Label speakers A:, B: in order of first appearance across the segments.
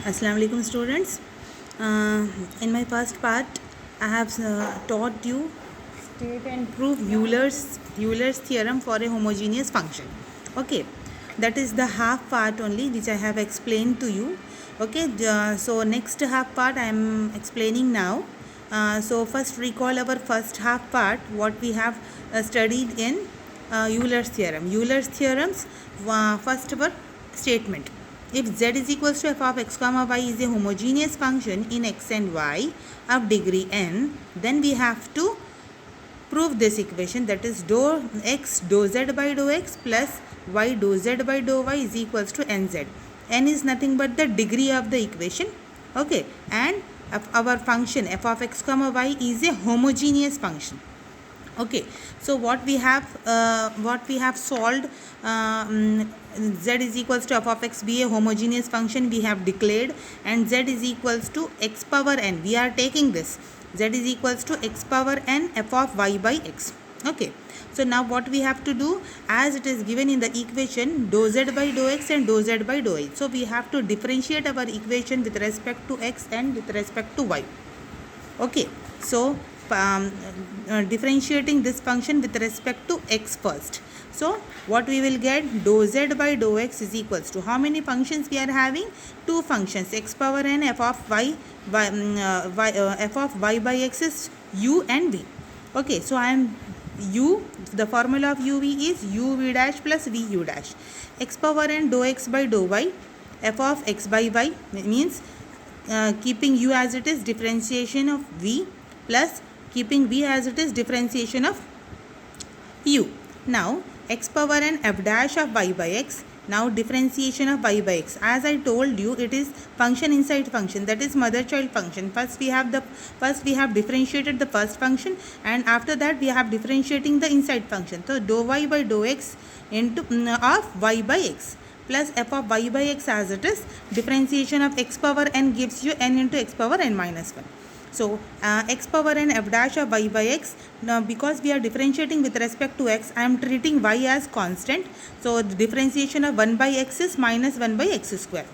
A: Assalamu alaikum students. In my first part, I have taught you state and prove Euler's theorem for a homogeneous function. Okay, that is the half part only which I have explained to you. Okay, so next half part I am explaining now. So first recall our first half part what we have studied in Euler's theorem. Euler's theorems, first our statement. If z is equals to f of x comma y is a homogeneous function in x and y of degree n, then we have to prove this equation, that is dou x dou z by dou x plus y dou z by dou y is equals to nz. N is nothing but the degree of the equation. Okay, and our function f of x comma y is a homogeneous function. Okay, so what we have solved, z is equals to f of x be a homogeneous function we have declared, and z is equals to x power n. We are taking this z is equals to x power n f of y by x. Okay, so now what we have to do, as it is given in the equation dou z by dou x and dou z by dou y, so we have to differentiate our equation with respect to x and with respect to y. Okay, so differentiating this function with respect to x first. So what we will get, dou z by dou x is equals to, how many functions we are having? Two functions, x power n f of y f of y by x is u and v. Okay, so I am u, the formula of uv is uv dash plus vu dash. X power n dou x by dou y f of x by y means keeping u as it is, differentiation of v, plus keeping v as it is, differentiation of u. Now x power n f dash of y by x, now differentiation of y by x. As I told you, it is function inside function, that is mother child function. First we have differentiated the first function, and after that we have differentiating the inside function. So dou y by dou x into of y by x plus f of y by x as it is, differentiation of x power n gives you n into x power n minus 1. So x power n f dash of y by x, now because we are differentiating with respect to x, I am treating y as constant. So the differentiation of 1 by x is minus 1 by x square,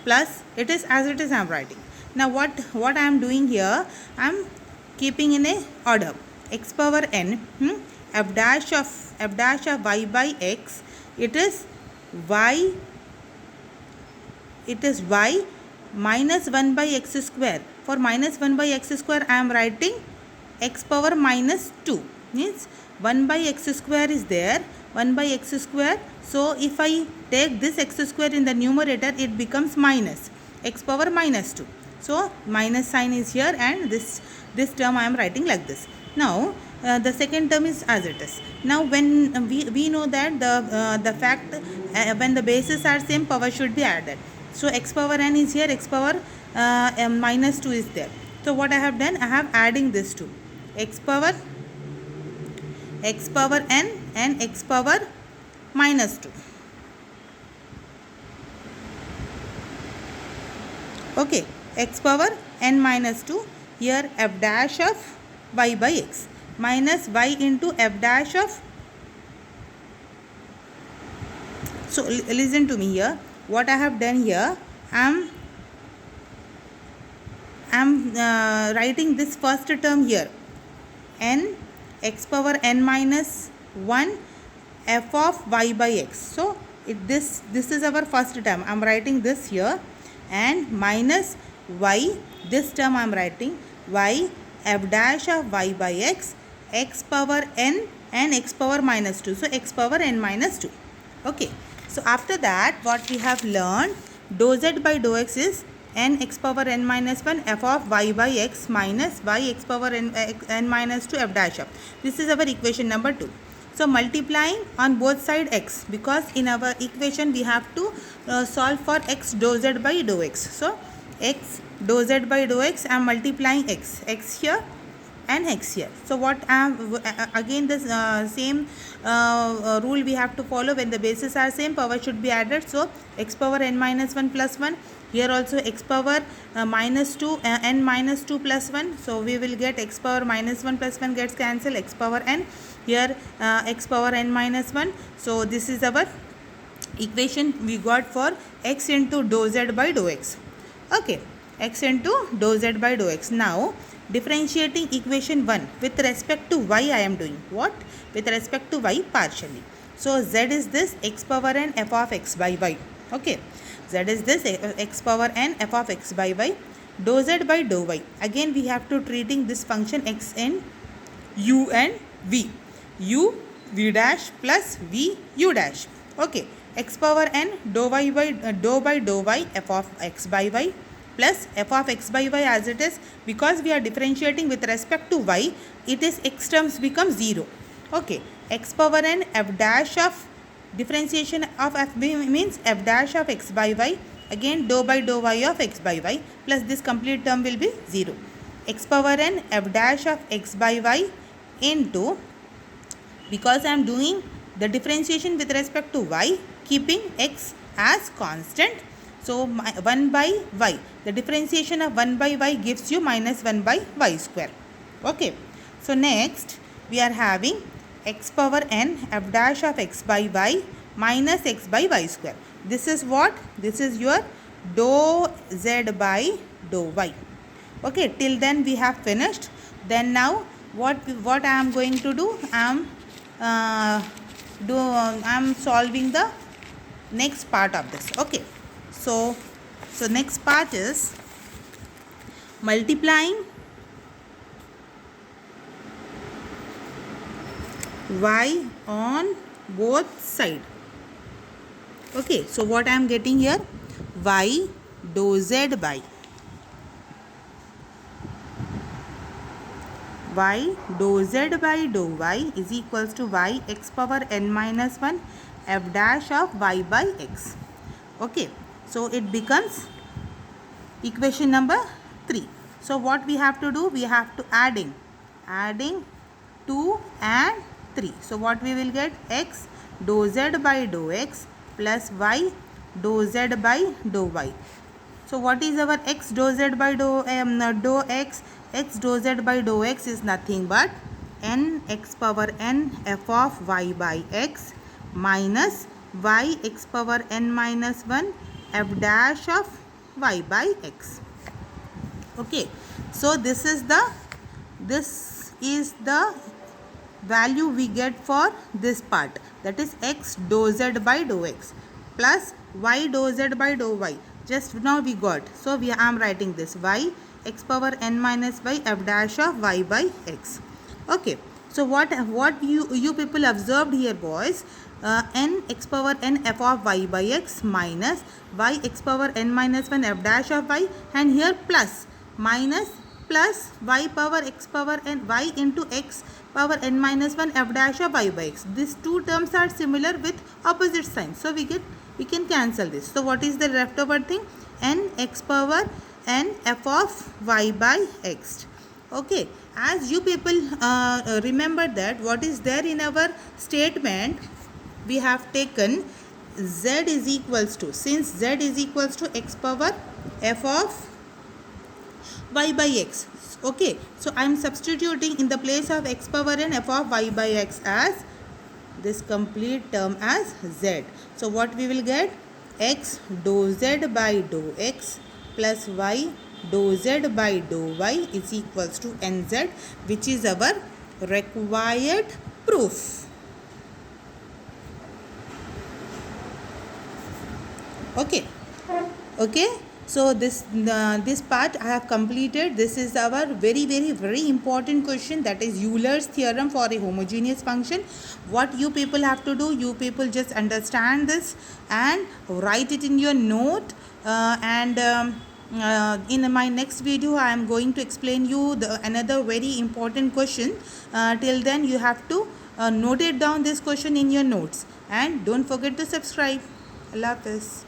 A: plus it is as it is I am writing. Now what I am doing here, I am keeping in a order. X power n f dash of y by x, it is y minus 1 by x square. For minus 1 by x square I am writing x power minus 2, means 1 by x square is there, 1 by x square. So if I take this x square in the numerator, it becomes minus x power minus 2. So minus sign is here, and this term I am writing like this. Now the second term is as it is. Now when we know that the fact when the bases are same, power should be added. So x power n is here, x power minus 2 is there. So what I have done, I have adding this to x power n and x power minus 2. Okay, x power n minus 2, here f dash of y by x minus y into f dash of. So listen to me here, what I have done here, I am writing this first term here, n x power n minus 1 f of y by x. So this is our first term, I am writing this here, and minus y, this term I am writing y f dash of y by x, x power n and x power minus 2. So x power n minus 2. Okay, so after that what we have learned, dou z by dou x is n x power n minus 1 f of y by x minus y x power n minus 2 f dash of. This is our equation number 2. So multiplying on both side x, because in our equation we have to solve for x dou z by dou x. So x dou z by dou x, I am multiplying x here and x here. So what again this same rule we have to follow, when the bases are same, power should be added. So x power n minus 1 plus 1, here also x power minus 2 n minus 2 plus 1. So we will get x power minus 1 plus 1 gets cancelled, x power n, here x power n minus 1. So this is our equation we got for x into dou z by dou x. Okay, x into dou z by dou x. Now differentiating equation 1 with respect to y I am doing. What? With respect to y partially. So z is this x power n f of x by y. Okay, z is this x power n f of x by y. Dou z by dou y. Again we have to treating this function x in u and v. U v dash plus v u dash. Okay, x power n dou y by dou y f of x by y plus f of x by y as it is, because we are differentiating with respect to y, it is x terms become 0. Okay, x power n f dash of differentiation of f means f dash of x by y, again dou y of x by y plus this complete term will be 0. X power n f dash of x by y into, because I am doing the differentiation with respect to y keeping x as constant, so 1 by y, the differentiation of 1 by y gives you minus 1 by y square. Okay, so next we are having x power n f dash of x by y minus x by y square. This is what? This is your dou z by dou y. Okay, till then we have finished. Then now what I am going to do, I am solving the next part of this. Okay, so next part is multiplying y on both side. Okay, so what I am getting here, y dou z by y dou z by dou y is equals to y x power n minus 1 f dash of y by x. Okay, so it becomes equation number 3. So what we have to do, we have to adding 2 and 3. So what we will get, x dou z by dou x plus y dou z by dou y. So what is our x dou z by dou x? X dou z by dou x is nothing but n x power n f of y by x minus y x power n minus 1 f dash of y by x. Okay, so this is the value we get for this part, that is x dou z by dou x plus y dou z by dou y. Just now we got, so I am writing this y x power n minus y f dash of y by x. Okay, so what you people observed here, boys, n x power n f of y by x minus y x power n minus 1 f dash of y, and here plus minus plus y power x power n y into x power n minus 1 f dash of y by x. These two terms are similar with opposite signs, so we can cancel this. So what is the leftover thing? N x power n f of y by x. Okay, as you people remember that what is there in our statement, we have taken z is equals to, since z is equals to x power f of y by x. Okay, so I am substituting in the place of x power n f of y by x as this complete term as z. So what we will get, x dou z by dou x plus y dou z by dou y is equals to nz, which is our required proof. Okay, so this part I have completed. This is our very important question, that is Euler's theorem for a homogeneous function. What you people have to do, you people just understand this and write it in your note, in my next video I am going to explain you another very important question. Till then you have to note it down, this question, in your notes, and don't forget to subscribe. Allah Hafiz.